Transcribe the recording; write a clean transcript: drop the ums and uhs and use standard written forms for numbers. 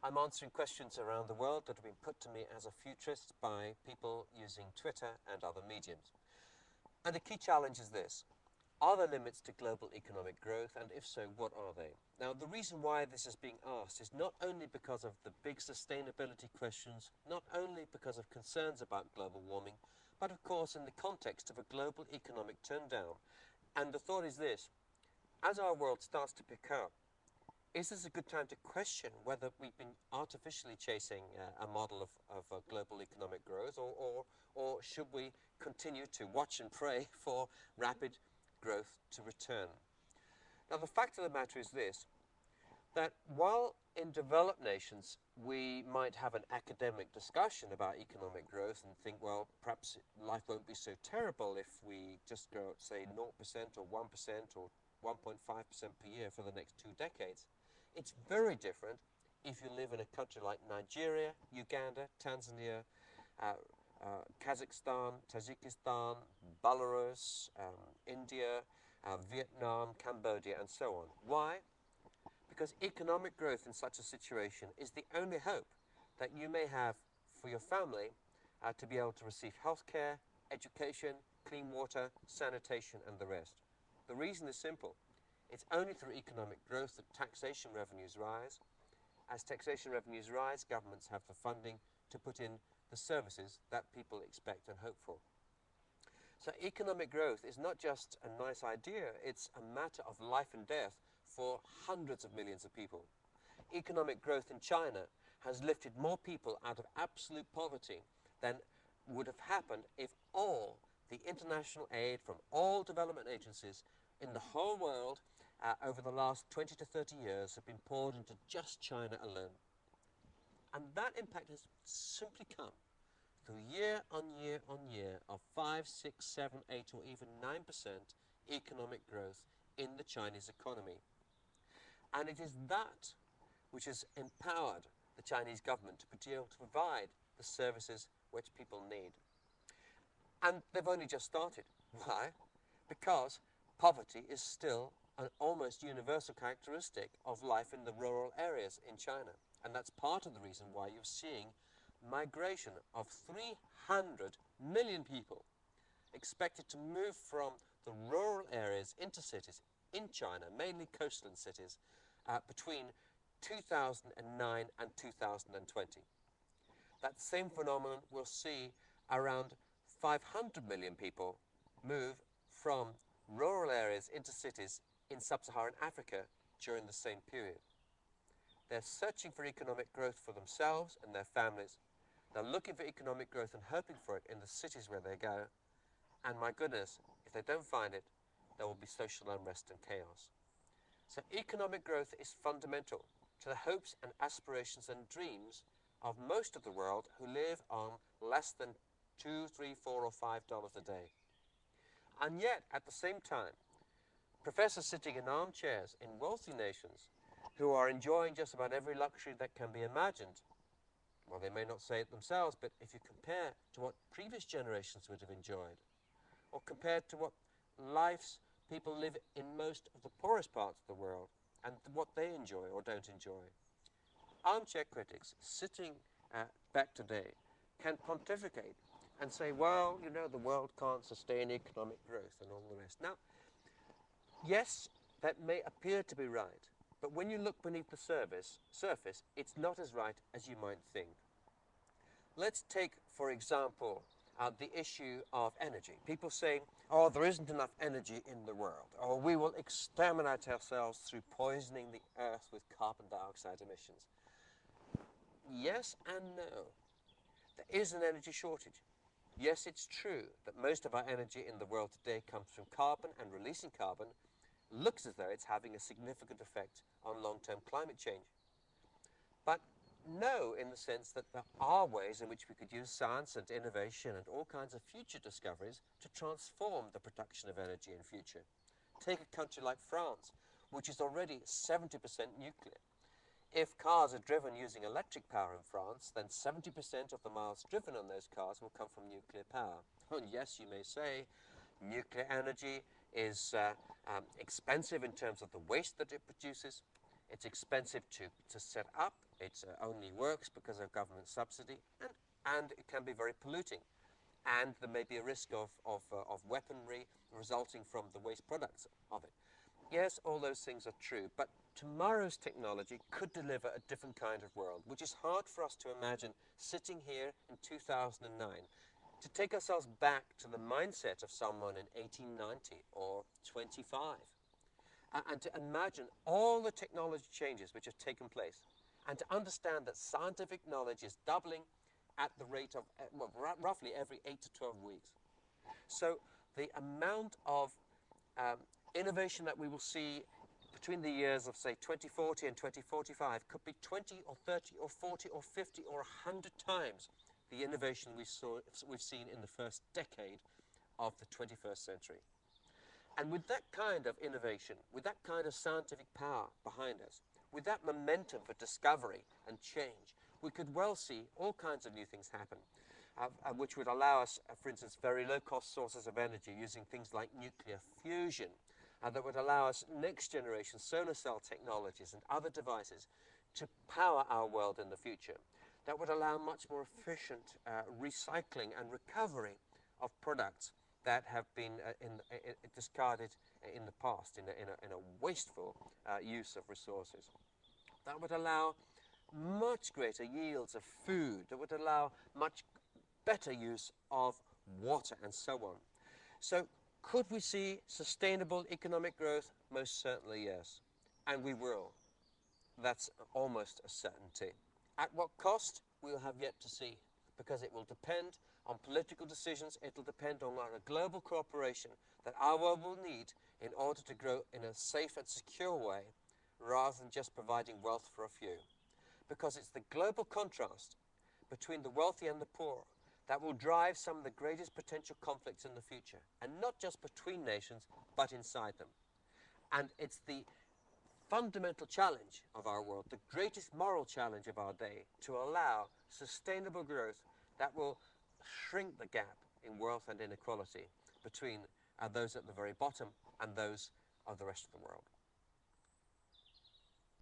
I'm answering questions around the world that have been put to me as a futurist by people using Twitter and other mediums. And the key challenge is this. Are there limits to global economic growth, and if so, what are they? Now, the reason why this is being asked is not only because of the big sustainability questions, not only because of concerns about global warming, but of course in the context of a global economic turndown. And the thought is this. As our world starts to pick up, is this a good time to question whether we've been artificially chasing a model of global economic growth, or should we continue to watch and pray for rapid growth to return? Now, the fact of the matter is this, that while in developed nations we might have an academic discussion about economic growth and think, well, perhaps life won't be so terrible if we just go, say, 0% or 1% or 1.5% per year for the next 2 decades. It's very different if you live in a country like Nigeria, Uganda, Tanzania, Kazakhstan, Tajikistan, Belarus, India, Vietnam, Cambodia, and so on. Why? Because economic growth in such a situation is the only hope that you may have for your family to be able to receive healthcare, education, clean water, sanitation, and the rest. The reason is simple. It's only through economic growth that taxation revenues rise. As taxation revenues rise, governments have the funding to put in the services that people expect and hope for. So economic growth is not just a nice idea, it's a matter of life and death for hundreds of millions of people. Economic growth in China has lifted more people out of absolute poverty than would have happened if all the international aid from all development agencies in the whole world over the last 20 to 30 years have been poured into just China alone. And that impact has simply come through year on year on year of 5, 6, 7, 8, or even 9% economic growth in the Chinese economy. And it is that which has empowered the Chinese government to be able to provide the services which people need. And they've only just started. Why? Because poverty is still an almost universal characteristic of life in the rural areas in China. And that's part of the reason why you're seeing migration of 300 million people expected to move from the rural areas into cities in China, mainly coastal cities, between 2009 and 2020. That same phenomenon will see around 500 million people move from rural areas into cities in sub-Saharan Africa during the same period. They're searching for economic growth for themselves and their families. They're looking for economic growth and hoping for it in the cities where they go. And my goodness, if they don't find it, there will be social unrest and chaos. So economic growth is fundamental to the hopes and aspirations and dreams of most of the world who live on less than $2, $3, $4, or $5 a day. And yet, at the same time, professors sitting in armchairs in wealthy nations who are enjoying just about every luxury that can be imagined, well, they may not say it themselves, but if you compare to what previous generations would have enjoyed, or compared to what lives people live in most of the poorest parts of the world, and what they enjoy or don't enjoy, armchair critics sitting back today can pontificate and say, well, you know, the world can't sustain economic growth and all the rest. Now, yes, that may appear to be right, but when you look beneath the surface, it's not as right as you might think. Let's take, for example, the issue of energy. People say, oh, there isn't enough energy in the world, or we will exterminate ourselves through poisoning the earth with carbon dioxide emissions. Yes and no. There is an energy shortage. Yes, it's true that most of our energy in the world today comes from carbon, and releasing carbon looks as though it's having a significant effect on long-term climate change. But no, in the sense that there are ways in which we could use science and innovation and all kinds of future discoveries to transform the production of energy in future. Take a country like France, which is already 70% nuclear. If cars are driven using electric power in France, then 70% of the miles driven on those cars will come from nuclear power. And yes, you may say, nuclear energy is expensive in terms of the waste that it produces. It's expensive to set up. It only works because of government subsidy, and it can be very polluting. And there may be a risk of weaponry resulting from the waste products of it. Yes, all those things are true, but tomorrow's technology could deliver a different kind of world, which is hard for us to imagine sitting here in 2009. To take ourselves back to the mindset of someone in 1890 or 25, and to imagine all the technology changes which have taken place, and to understand that scientific knowledge is doubling at the rate of roughly every 8 to 12 weeks. So the amount of innovation that we will see between the years of, say, 2040 and 2045 could be 20 or 30 or 40 or 50 or 100 times the innovation we've seen in the first decade of the 21st century. And with that kind of innovation, with that kind of scientific power behind us, with that momentum for discovery and change, we could well see all kinds of new things happen, which would allow us, for instance, very low-cost sources of energy using things like nuclear fusion, that would allow us next-generation solar cell technologies and other devices to power our world in the future. That would allow much more efficient recycling and recovery of products that have been discarded in the past in a wasteful use of resources. That would allow much greater yields of food. That would allow much better use of water and so on. So could we see sustainable economic growth? Most certainly yes. And we will. That's almost a certainty. At what cost? We'll have yet to see, because it will depend on political decisions. It will depend on a global cooperation that our world will need in order to grow in a safe and secure way, rather than just providing wealth for a few. Because it's the global contrast between the wealthy and the poor that will drive some of the greatest potential conflicts in the future, and not just between nations, but inside them. And it's the fundamental challenge of our world, the greatest moral challenge of our day, to allow sustainable growth that will shrink the gap in wealth and inequality between those at the very bottom and those of the rest of the world.